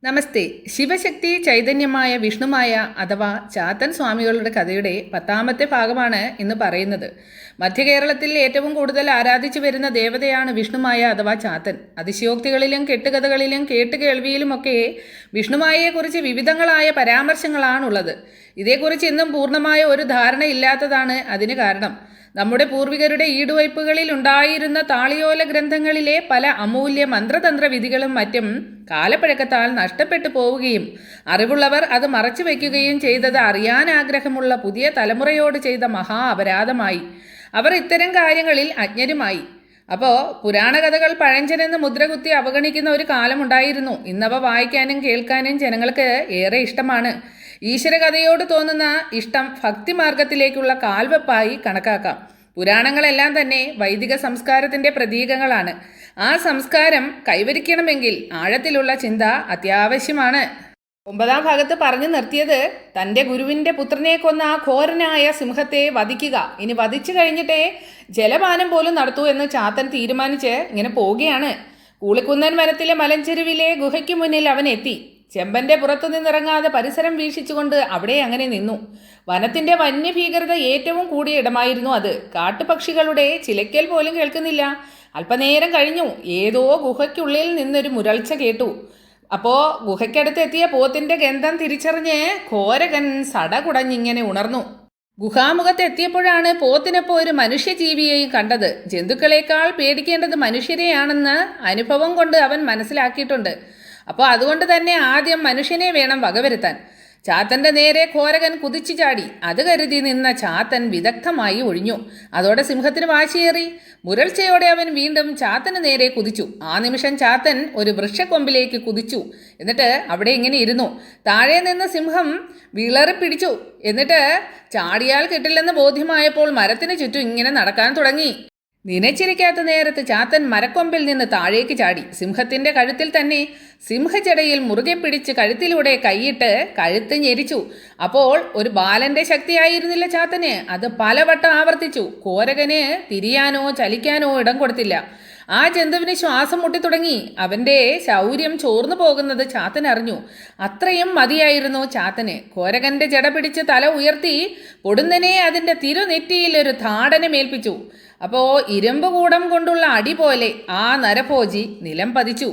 നമസ്തേ. ശിവശക്തി ചൈതന്യമായ വിഷ്ണുമായ അഥവാ ചാത്തൻ സ്വാമികളുടെ കഥയുടെ 10ാമത്തെ ഭാഗമാണ് ഇന്ന് പറയുന്നത്. മധ്യകേരളത്തിൽ ഏറ്റവും കൂടുതൽ ആരാധിച്ചു വരുന്ന ദേവതയാണ് വിഷ്ണുമായ അഥവാ ചാത്തൻ. അതിശയോക്തികളിലും കെട്ടുകഥകളിലും കേട്ടുകേൾവിയിലുമൊക്കെ വിഷ്ണുമായയെക്കുറിച്ച് വിവിധങ്ങളായ പരാമർശങ്ങളാണുള്ളത്. ഇതേക്കുറിച്ച് ഇന്നും പൂർണ്ണമായ ഒരു ധാരണയില്ലാത്തതാണ് അതിന് കാരണം. നമ്മുടെ പൂർവികരുടെ ഈടുവയ്പ്പുകളിൽ ഉണ്ടായിരുന്ന താളിയോല ഗ്രന്ഥങ്ങളിലെ പല അമൂല്യ മന്ത്രതന്ത്ര വിധികളും മറ്റും കാലപ്പഴക്കത്താൽ നഷ്ടപ്പെട്ടു പോവുകയും അറിവുള്ളവർ അത് മറച്ചു വയ്ക്കുകയും ചെയ്തത് അറിയാൻ ആഗ്രഹമുള്ള പുതിയ തലമുറയോട് ചെയ്ത മഹാ അപരാധമായി. അവർ ഇത്തരം കാര്യങ്ങളിൽ അജ്ഞരുമായി. അപ്പോൾ പുരാണകഥകൾ പഴഞ്ചനെന്ന് മുദ്രകുത്തി അവഗണിക്കുന്ന ഒരു കാലമുണ്ടായിരുന്നു. ഇന്നവ വായിക്കാനും കേൾക്കാനും ജനങ്ങൾക്ക് ഏറെ ഇഷ്ടമാണ്. ഈശ്വരകഥയോട് തോന്നുന്ന ഇഷ്ടം ഭക്തിമാർഗത്തിലേക്കുള്ള കാൽവെപ്പായി കണക്കാക്കാം. പുരാണങ്ങളെല്ലാം തന്നെ വൈദിക സംസ്കാരത്തിൻ്റെ പ്രതീകങ്ങളാണ്. ആ സംസ്കാരം കൈവരിക്കണമെങ്കിൽ ആഴത്തിലുള്ള ചിന്ത അത്യാവശ്യമാണ്. 9ാം ഭാഗത്ത് പറഞ്ഞു നിർത്തിയത് തൻ്റെ ഗുരുവിൻ്റെ പുത്രനെ കൊന്ന ആ ഘോരനായ സിംഹത്തെ വധിക്കുക, ഇനി വധിച്ചു കഴിഞ്ഞിട്ടേ ജലപാനം പോലും നടത്തൂ എന്ന് ചാത്തൻ തീരുമാനിച്ച് ഇങ്ങനെ പോവുകയാണ്. കൂളിക്കുന്നൻ വനത്തിലെ മലഞ്ചെരുവിലെ ഗുഹയ്ക്ക് മുന്നിൽ അവൻ എത്തി. ചെമ്പൻ്റെ പുറത്തു നിന്നിറങ്ങാതെ പരിസരം വീക്ഷിച്ചുകൊണ്ട് അവിടെ അങ്ങനെ നിന്നു. വനത്തിൻ്റെ വന്യഭീകരത ഏറ്റവും കൂടിയ ഇടമായിരുന്നു അത്. കാട്ടുപക്ഷികളുടെ ചിലയ്ക്കൽ പോലും കേൾക്കുന്നില്ല. അല്പനേരം കഴിഞ്ഞു ഏതോ ഗുഹയ്ക്കുള്ളിൽ നിന്നൊരു മുരൾച്ച കേട്ടു. അപ്പോൾ ഗുഹയ്ക്കടുത്തെത്തിയ പോത്തിൻ്റെ ഗന്ധം തിരിച്ചറിഞ്ഞ് ഘോരകൻ സടകുടഞ്ഞിങ്ങനെ ഉണർന്നു. ഗുഹാമുഖത്തെത്തിയപ്പോഴാണ് പോത്തിനൊപ്പം ഒരു മനുഷ്യജീവിയെയും കണ്ടത്. ജന്തുക്കളേക്കാൾ പേടിക്കേണ്ടത് മനുഷ്യരെയാണെന്ന് അനുഭവം കൊണ്ട് അവൻ മനസ്സിലാക്കിയിട്ടുണ്ട്. അപ്പോൾ അതുകൊണ്ട് തന്നെ ആദ്യം മനുഷ്യനെ വേണം വകവരുത്താൻ. ചാത്തൻ്റെ നേരെ ഘോരകൻ കുതിച്ചു ചാടി. അത് കരുതി നിന്ന ചാത്തൻ വിദഗ്ധമായി ഒഴിഞ്ഞു. അതോടെ സിംഹത്തിന് വാശിയേറി. മുരൾച്ചയോടെ അവൻ വീണ്ടും ചാത്തന് നേരെ കുതിച്ചു. ആ നിമിഷം ചാത്തൻ ഒരു വൃക്ഷക്കൊമ്പിലേക്ക് കുതിച്ചു. എന്നിട്ട് അവിടെ ഇങ്ങനെ ഇരുന്നു. താഴെ നിന്ന് സിംഹം വിളറിപ്പിടിച്ചു. എന്നിട്ട് ചാടിയാൽ കിട്ടില്ലെന്ന് ബോധ്യമായപ്പോൾ മരത്തിന് ചുറ്റും ഇങ്ങനെ നടക്കാൻ തുടങ്ങി. നിനച്ചിരിക്കാത്ത നേരത്ത് ചാത്തൻ മരക്കൊമ്പിൽ നിന്ന് താഴേക്ക് ചാടി. സിംഹത്തിൻ്റെ കഴുത്തിൽ തന്നെ സിംഹജടയിൽ മുറുകെ പിടിച്ച് കഴുത്തിലൂടെ കൈയിട്ട് കഴുത്ത് ഞെരിച്ചു. അപ്പോൾ ഒരു ബാലൻ്റെ ശക്തിയായിരുന്നില്ല ചാത്തന്. അത് പലവട്ടം ആവർത്തിച്ചു. ഘോരകന് തിരിയാനോ ചലിക്കാനോ ഇടം കൊടുത്തില്ല. ആ ജന്തുവിന് ശ്വാസം മുട്ടിത്തുടങ്ങി. അവൻ്റെ ശൗര്യം ചോർന്നു പോകുന്നത് ചാത്തൻ അറിഞ്ഞു. അത്രയും മതിയായിരുന്നു ചാത്തന്. ഘോരകൻ്റെ ജട പിടിച്ച് തല ഉയർത്തി പൊടുന്നനെ അതിൻ്റെ തിരുനെറ്റിയിൽ ഒരു താടനമേൽപ്പിച്ചു. അപ്പോൾ ഇരുമ്പ് കൂടം കൊണ്ടുള്ള അടി പോലെ ആ നരഭോജി നിലം പതിച്ചു.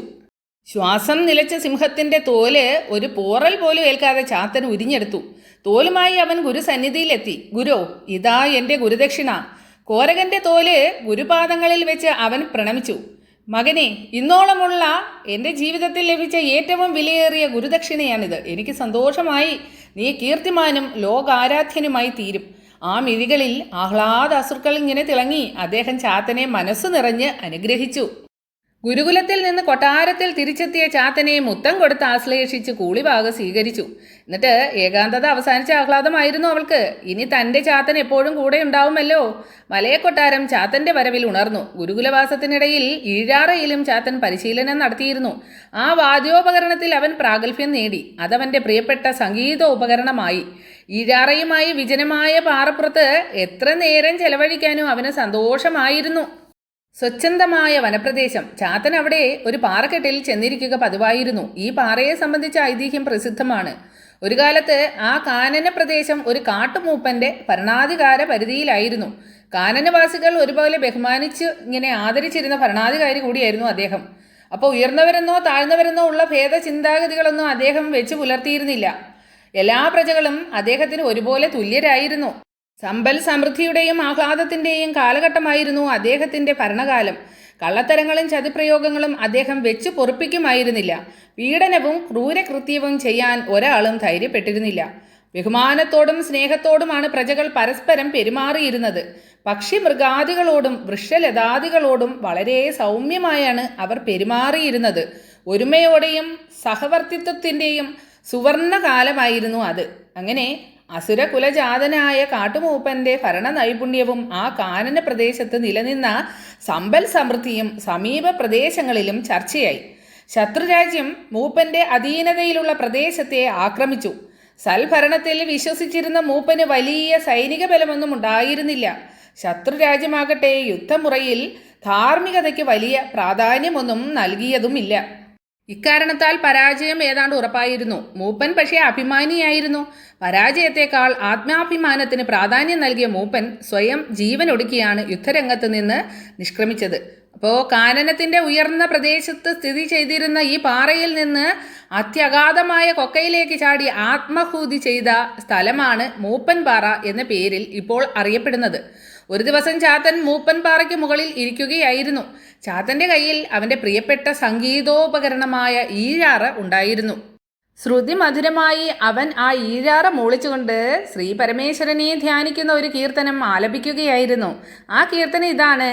ശ്വാസം നിലച്ച സിംഹത്തിൻ്റെ തോല് ഒരു പോറൽ പോലും ഏൽക്കാതെ ചാത്തൻ ഉരിഞ്ഞെടുത്തു. തോലുമായി അവൻ ഗുരുസന്നിധിയിലെത്തി. ഗുരു, ഇതാ എൻ്റെ ഗുരുദക്ഷിണ. ഘോരകൻ്റെ തോല് ഗുരുപാദങ്ങളിൽ വെച്ച് അവൻ പ്രണമിച്ചു. മകനെ, ഇന്നോളമുള്ള എൻ്റെ ജീവിതത്തിൽ ലഭിച്ച ഏറ്റവും വിലയേറിയ ഗുരുദക്ഷിണയാണിത്. എനിക്ക് സന്തോഷമായി. നീ കീർത്തിമാനും ലോകാരാധ്യനുമായി തീരും. ആ മിഴികളിൽ ആഹ്ലാദ അശ്രുക്കൾ ഇങ്ങനെ തിളങ്ങി. അദ്ദേഹം ചാത്തനെ മനസ്സ് നിറഞ്ഞ് അനുഗ്രഹിച്ചു. ഗുരുകുലത്തിൽ നിന്ന് കൊട്ടാരത്തിൽ തിരിച്ചെത്തിയ ചാത്തനെ മുത്തം കൊടുത്ത് ആശ്ലേഷിച്ച് കൂളിഭാഗം സ്വീകരിച്ചു. എന്നിട്ട് ഏകാന്തത അവസാനിച്ച ആഹ്ലാദമായിരുന്നു അവൾക്ക്. ഇനി തൻ്റെ ചാത്തൻ എപ്പോഴും കൂടെ ഉണ്ടാവുമല്ലോ. മലയക്കൊട്ടാരം ചാത്തൻ്റെ വരവിൽ ഉണർന്നു. ഗുരുകുലവാസത്തിനിടയിൽ ഈഴാറയിലും ചാത്തൻ പരിശീലനം നടത്തിയിരുന്നു. ആ വാദ്യോപകരണത്തിൽ അവൻ പ്രാഗൽഭ്യം നേടി. അതവൻ്റെ പ്രിയപ്പെട്ട സംഗീത ഉപകരണമായി. ഈഴാറയുമായി വിജനമായ പാറപ്പുറത്ത് എത്ര നേരം ചെലവഴിക്കാനും അവന് സന്തോഷമായിരുന്നു. സ്വച്ഛന്തമായ വനപ്രദേശം. ചാത്തൻ അവിടെ ഒരു പാറക്കെട്ടിൽ ചെന്നിരിക്കുക പതിവായിരുന്നു. ഈ പാറയെ സംബന്ധിച്ച ഐതിഹ്യം പ്രസിദ്ധമാണ്. ഒരു കാലത്ത് ആ കാനന പ്രദേശം ഒരു കാട്ടുമൂപ്പൻ്റെ ഭരണാധികാര പരിധിയിലായിരുന്നു. കാനനവാസികൾ ഒരുപോലെ ബഹുമാനിച്ച് ഇങ്ങനെ ആദരിച്ചിരുന്ന ഭരണാധികാരി കൂടിയായിരുന്നു അദ്ദേഹം. അപ്പോൾ ഉയർന്നവരെന്നോ താഴ്ന്നവരെന്നോ ഉള്ള ഭേദചിന്താഗതികളൊന്നും അദ്ദേഹം വെച്ച് പുലർത്തിയിരുന്നില്ല. എല്ലാ പ്രജകളും അദ്ദേഹത്തിന് ഒരുപോലെ തുല്യരായിരുന്നു. സമ്പൽ സമൃദ്ധിയുടെയും ആഹ്ലാദത്തിൻ്റെയും കാലഘട്ടമായിരുന്നു അദ്ദേഹത്തിൻ്റെ ഭരണകാലം. കള്ളത്തരങ്ങളും ചതിപ്രയോഗങ്ങളും അദ്ദേഹം വെച്ച് പൊറുപ്പിക്കുമായിരുന്നില്ല. പീഡനവും ക്രൂരകൃത്യവും ചെയ്യാൻ ഒരാളും ധൈര്യപ്പെട്ടിരുന്നില്ല. ബഹുമാനത്തോടും സ്നേഹത്തോടുമാണ് പ്രജകൾ പരസ്പരം പെരുമാറിയിരുന്നത്. പക്ഷി മൃഗാദികളോടും വൃക്ഷലതാദികളോടും വളരെ സൗമ്യമായാണ് അവർ പെരുമാറിയിരുന്നത്. ഒരുമയോടെയും സഹവർത്തിത്വത്തിൻ്റെയും സുവർണകാലമായിരുന്നു അത്. അങ്ങനെ അസുരകുലജാതനായ കാട്ടുമൂപ്പൻ്റെ ഭരണ നൈപുണ്യവും ആ കാനന പ്രദേശത്ത് നിലനിന്ന സമ്പൽ സമൃദ്ധിയും സമീപ പ്രദേശങ്ങളിലും ചർച്ചയായി. ശത്രുരാജ്യം മൂപ്പൻ്റെ അധീനതയിലുള്ള പ്രദേശത്തെ ആക്രമിച്ചു. സൽഭരണത്തിൽ വിശ്വസിച്ചിരുന്ന മൂപ്പന് വലിയ സൈനിക ബലമൊന്നും ഉണ്ടായിരുന്നില്ല. ശത്രുരാജ്യമാകട്ടെ യുദ്ധമുറയിൽ ധാർമ്മികതയ്ക്ക് വലിയ പ്രാധാന്യമൊന്നും നൽകിയതുമില്ല. ഇക്കാരണത്താൽ പരാജയം ഏതാണ്ട് ഉറപ്പായിരുന്നു. മൂപ്പൻ പക്ഷേ അഭിമാനിയായിരുന്നു. പരാജയത്തെക്കാൾ ആത്മാഭിമാനത്തിന് പ്രാധാന്യം നൽകിയ മൂപ്പൻ സ്വയം ജീവനൊടുക്കിയാണ് യുദ്ധരംഗത്ത് നിന്ന് നിഷ്ക്രമിച്ചത്. അപ്പോൾ കാനനത്തിൻ്റെ ഉയർന്ന പ്രദേശത്ത് സ്ഥിതി ചെയ്തിരുന്ന ഈ പാറയിൽ നിന്ന് അത്യഗാധമായ കൊക്കയിലേക്ക് ചാടി ആത്മഹൂതി ചെയ്ത സ്ഥലമാണ് മൂപ്പൻ പാറ എന്ന പേരിൽ ഇപ്പോൾ അറിയപ്പെടുന്നത്. ഒരു ദിവസം ചാത്തൻ മൂപ്പൻ പാറയ്ക്ക് മുകളിൽ ഇരിക്കുകയായിരുന്നു. ചാത്തൻ്റെ കയ്യിൽ അവൻ്റെ പ്രിയപ്പെട്ട സംഗീതോപകരണമായ ഈഴാറ് ഉണ്ടായിരുന്നു. ശ്രുതിമധുരമായി അവൻ ആ ഈഴാറ് മൂളിച്ചുകൊണ്ട് ശ്രീ പരമേശ്വരനെ ധ്യാനിക്കുന്ന ഒരു കീർത്തനം ആലപിക്കുകയായിരുന്നു. ആ കീർത്തനം ഇതാണ്: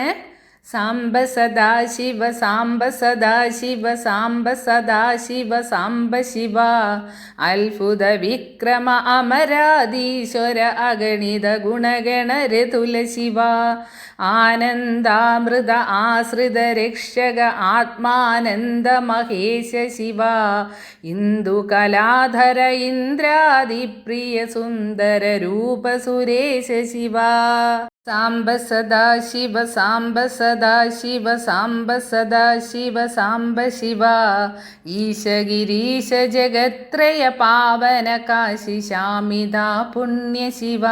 സാംബ സദാശിവ സാംബ സദാശിവ സാംബ സദാശിവ സാംബ ശിവ അത്ഭുത വിക്രമ അമരാധീശ്വര അഗണിത ഗുണഗണരതുല ശിവ ആനന്ദാമൃത ആശ്രിത രക്ഷക ആത്മാനന്ദ മഹേശ ശിവ ഇന്ദുകലാധര ഇന്ദ്രാദിപ്രിയ സുന്ദര രൂപ സുരേശ ശിവ സാംബ സദാശിവ സാംബ സദാശിവ സാംബ സദാശിവ സാംബ ശിവ ഈശഗിരീശ ജഗത്രയ പാവന കാശി ശാമിത പുണ്യ ശിവ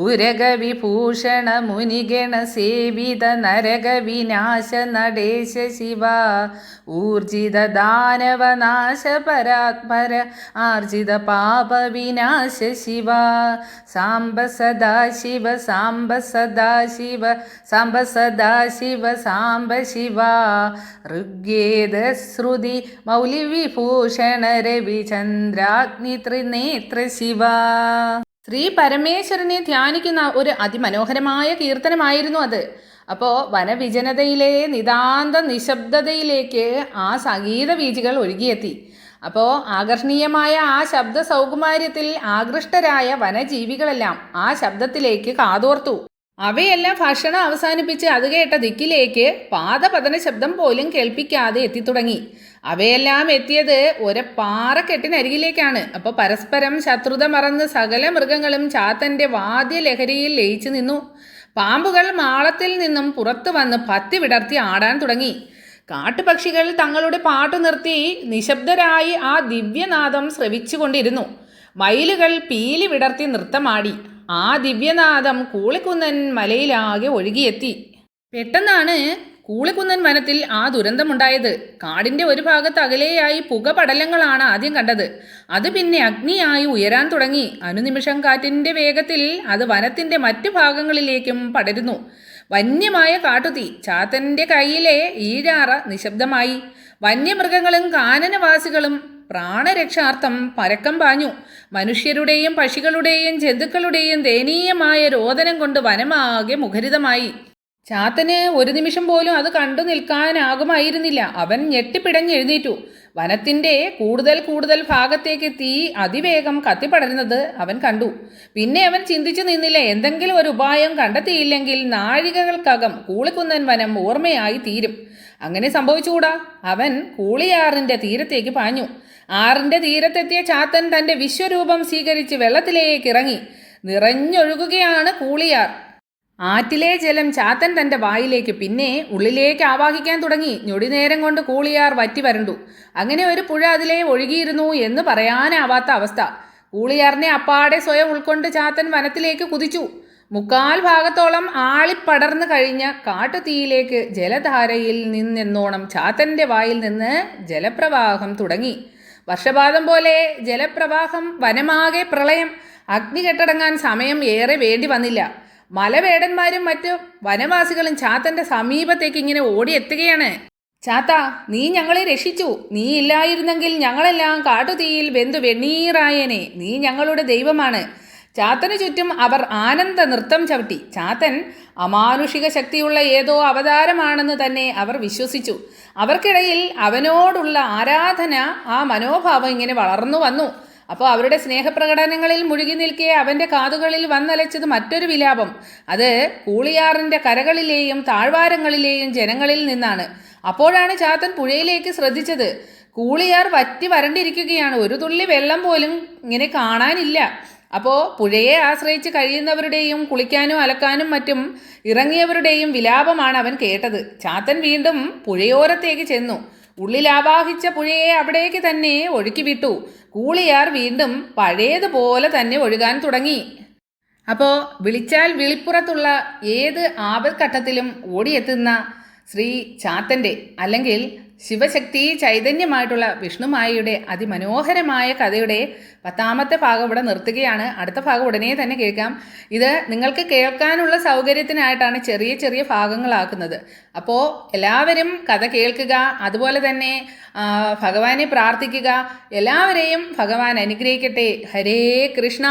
ഉരഗവിഭൂഷണ മുനിഗണ സേവിത നരക വിനാശ നടേശ ശിവ ഊർജിത ദാനവനാശ പരാത്പര ആർജിത പാപ വിനാശ ശിവ സാംബ സദാശിവ സാംബ സദാശിവ സാംബ സദാശിവ സാംബ ശിവ ഋഗ്വേദ ശ്രുതി മൗലിവിഭൂഷണ രവിചന്ദ്രാഗ്നി ത്രിനേത്ര ശിവ. ശ്രീ പരമേശ്വരനെ ധ്യാനിക്കുന്ന ഒരു അതിമനോഹരമായ കീർത്തനമായിരുന്നു അത്. അപ്പോൾ വനവിജനതയിലെ നിതാന്ത നിശബ്ദതയിലേക്ക് ആ സംഗീത വീചികൾ ഒഴുകിയെത്തി. അപ്പോൾ ആകർഷണീയമായ ആ ശബ്ദ സൗകുമാര്യത്തിൽ ആകൃഷ്ടരായ വനജീവികളെല്ലാം ആ ശബ്ദത്തിലേക്ക് കാതോർത്തു. അവയെല്ലാം ഭക്ഷണം അവസാനിപ്പിച്ച് അത് കേട്ട ദിക്കിലേക്ക് പാദപതന ശബ്ദം പോലും കേൾപ്പിക്കാതെ എത്തിത്തുടങ്ങി. അവയെല്ലാം എത്തിയത് ഒരു പാറക്കെട്ടിനരികിലേക്കാണ്. അപ്പോൾ പരസ്പരം ശത്രുത മറന്ന് സകല മൃഗങ്ങളും ചാത്തൻ്റെ വാദ്യലഹരിയിൽ ലയിച്ചു നിന്നു. പാമ്പുകൾ മാളത്തിൽ നിന്നും പുറത്തു വന്ന് പത്തി വിടർത്തി ആടാൻ തുടങ്ങി. കാട്ടുപക്ഷികൾ തങ്ങളുടെ പാട്ടു നിർത്തി നിശബ്ദരായി ആ ദിവ്യനാദം ശ്രവിച്ചുകൊണ്ടിരുന്നു. മയിലുകൾ പീലി വിടർത്തി നൃത്തമാടി. ആ ദിവ്യനാദം കൂളിക്കുന്നൻ മലയിലാകെ ഒഴുകിയെത്തി. പെട്ടെന്നാണ് കൂളിക്കുന്നൻ വനത്തിൽ ആ ദുരന്തമുണ്ടായത്. കാടിൻ്റെ ഒരു ഭാഗത്ത് അകലെയായി പുകപടലങ്ങളാണ് ആദ്യം കണ്ടത്. അത് പിന്നെ അഗ്നിയായി ഉയരാൻ തുടങ്ങി. അനുനിമിഷം കാറ്റിൻ്റെ വേഗത്തിൽ അത് വനത്തിൻ്റെ മറ്റു ഭാഗങ്ങളിലേക്കും പടരുന്നു. വന്യമായ കാട്ടുതീ. ചാത്തൻ്റെ കയ്യിലെ ഈഴാറ നിശബ്ദമായി. വന്യമൃഗങ്ങളും കാനനവാസികളും പ്രാണരക്ഷാർത്ഥം പരക്കം പാഞ്ഞു. മനുഷ്യരുടെയും പക്ഷികളുടെയും ജന്തുക്കളുടെയും ദയനീയമായ രോദനം കൊണ്ട് വനമാകെ മുഖരിതമായി. ചാത്തന് ഒരു നിമിഷം പോലും അത് കണ്ടു നിൽക്കാനാകുമായിരുന്നില്ല. അവൻ ഞെട്ടിപ്പിടഞ്ഞെഴുന്നേറ്റു. വനത്തിൻ്റെ കൂടുതൽ ഭാഗത്തേക്ക് തീ അതിവേഗം കത്തിപ്പടരുന്നത് അവൻ കണ്ടു. പിന്നെ അവൻ ചിന്തിച്ചു നിന്നില്ല. എന്തെങ്കിലും ഒരു ഉപായം കണ്ടെത്തിയില്ലെങ്കിൽ നാഴികകൾക്കകം കൂളിക്കുന്നൻ വനം ഓർമ്മയായി തീരും. അങ്ങനെ സംഭവിച്ചുകൂടാ. അവൻ കൂളിയാറിൻ്റെ തീരത്തേക്ക് പാഞ്ഞു. ആറിൻ്റെ തീരത്തെത്തിയ ചാത്തൻ തൻ്റെ വിശ്വരൂപം സ്വീകരിച്ച് വെള്ളത്തിലേക്ക് ഇറങ്ങി. നിറഞ്ഞൊഴുകുകയാണ് കൂളിയാർ. ആറ്റിലെ ജലം ചാത്തൻ തൻ്റെ വായിലേക്ക് പിന്നെ ഉള്ളിലേക്ക് ആവാഹിക്കാൻ തുടങ്ങി. ഞൊടിനേരം കൊണ്ട് കൂളിയാർ വറ്റി വരണ്ടു. അങ്ങനെ ഒരു പുഴ അതിലെ ഒഴുകിയിരുന്നു എന്ന് പറയാനാവാത്ത അവസ്ഥ. കൂളിയാറിനെ അപ്പാടെ സ്വയം ഉൾക്കൊണ്ട് ചാത്തൻ വനത്തിലേക്ക് കുതിച്ചു. 3/4 ഭാഗത്തോളം ആളിപ്പടർന്നു കഴിഞ്ഞ കാട്ടുതീയിലേക്ക് ജലധാരയിൽ നിന്നെന്നോണം ചാത്തൻ്റെ വായിൽ നിന്ന് ജലപ്രവാഹം തുടങ്ങി. വർഷപാതം പോലെ ജലപ്രവാഹം. വനമാകെ പ്രളയം. അഗ്നി കെട്ടടങ്ങാൻ സമയം ഏറെ വേണ്ടി വന്നില്ല. മലവേടന്മാരും മറ്റു വനവാസികളും ചാത്തൻ്റെ സമീപത്തേക്ക് ഇങ്ങനെ ഓടിയെത്തുകയാണ്. ചാത്ത, നീ ഞങ്ങളെ രക്ഷിച്ചു. നീ ഇല്ലായിരുന്നെങ്കിൽ ഞങ്ങളെല്ലാം കാട്ടുതീയിൽ വെന്തു വെണ്ണീറായേനെ. നീ ഞങ്ങളുടെ ദൈവമാണ്. ചാത്തനു ചുറ്റും അവർ ആനന്ദ നൃത്തം ചവിട്ടി. ചാത്തൻ അമാനുഷിക ശക്തിയുള്ള ഏതോ അവതാരമാണെന്ന് തന്നെ അവർ വിശ്വസിച്ചു. അവർക്കിടയിൽ അവനോടുള്ള ആരാധന, ആ മനോഭാവം ഇങ്ങനെ വളർന്നു വന്നു. അപ്പോൾ അവരുടെ സ്നേഹപ്രകടനങ്ങളിൽ മുഴുകി നിൽക്കെ അവൻ്റെ കാതുകളിൽ വന്നലച്ചത് മറ്റൊരു വിലാപം. അത് കൂളിയാറിൻ്റെ കരകളിലെയും താഴ്വാരങ്ങളിലെയും ജനങ്ങളിൽ നിന്നാണ്. അപ്പോഴാണ് ചാത്തൻ പുഴയിലേക്ക് ശ്രദ്ധിച്ചത്. കൂളിയാർ വറ്റി വരണ്ടിരിക്കുകയാണ്. ഒരു തുള്ളി വെള്ളം പോലും ഇങ്ങനെ കാണാനില്ല. അപ്പോൾ പുഴയെ ആശ്രയിച്ച് കഴിയുന്നവരുടെയും കുളിക്കാനും അലക്കാനും മറ്റും ഇറങ്ങിയവരുടെയും വിലാപമാണ് അവൻ കേട്ടത്. ചാത്തൻ വീണ്ടും പുഴയോരത്തേക്ക് ചെന്നു. ഉള്ളിലാവാഹിച്ച പുഴയെ അവിടേക്ക് തന്നെ ഒഴുക്കി വിട്ടു. കൂളിയാർ വീണ്ടും പഴയതുപോലെ തന്നെ ഒഴുകാൻ തുടങ്ങി. അപ്പോൾ വിളിച്ചാൽ വിളിപ്പുറത്തുള്ള ഏത് ആപത്ഘട്ടത്തിലും ഓടിയെത്തുന്ന ശ്രീ ചാത്തൻ്റെ അല്ലെങ്കിൽ ശിവശക്തി ചൈതന്യമായിട്ടുള്ള വിഷ്ണുമായയുടെ അതിമനോഹരമായ കഥയുടെ 10ാമത്തെ ഭാഗം ഇവിടെ നിർത്തുകയാണ്. അടുത്ത ഭാഗം ഉടനെ തന്നെ കേൾക്കാം. ഇത് നിങ്ങൾക്ക് കേൾക്കാനുള്ള സൗകര്യത്തിനായിട്ടാണ് ചെറിയ ചെറിയ ഭാഗങ്ങളാക്കുന്നത്. അപ്പോൾ എല്ലാവരും കഥ കേൾക്കുക, അതുപോലെ തന്നെ ഭഗവാനെ പ്രാർത്ഥിക്കുക. എല്ലാവരെയും ഭഗവാൻ അനുഗ്രഹിക്കട്ടെ. ഹരേ കൃഷ്ണ.